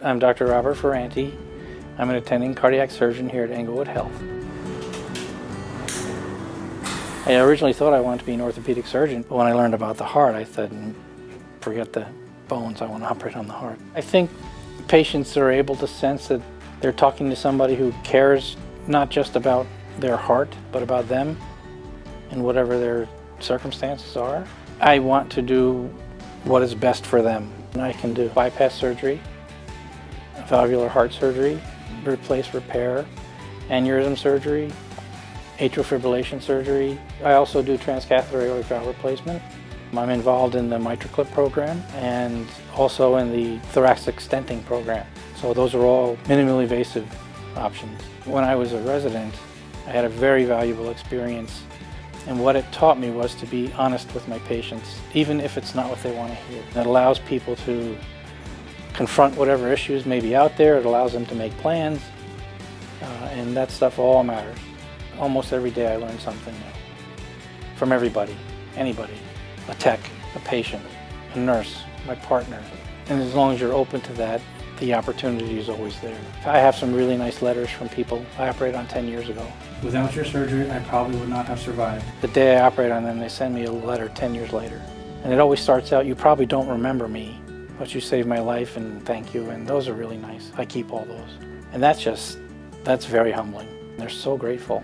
I'm Dr. Robert Ferrante. I'm an attending cardiac surgeon here at Englewood Health. I originally thought I wanted to be an orthopedic surgeon, but when I learned about the heart, I said, forget the bones, I want to operate on the heart. I think patients are able to sense that they're talking to somebody who cares not just about their heart, but about them and whatever their circumstances are. I want to do what is best for them. And I can do bypass surgery, valvular heart surgery, repair, aneurysm surgery, atrial fibrillation surgery. I also do transcatheter aortic valve replacement. I'm involved in the MitraClip program and also in the thoracic stenting program. So those are all minimally invasive options. When I was a resident, I had a very valuable experience, and what it taught me was to be honest with my patients, even if it's not what they want to hear. It allows people to confront whatever issues may be out there. It allows them to make plans, and that stuff all matters. Almost every day I learn something new from everybody, anybody, a tech, a patient, a nurse, my partner. And as long as you're open to that, the opportunity is always there. I have some really nice letters from people I operated on 10 years ago. Without your surgery, I probably would not have survived. The day I operate on them, they send me a letter 10 years later. And it always starts out, you probably don't remember me, but you saved my life and thank you. And those are really nice. I keep all those. And that's very humbling. They're so grateful.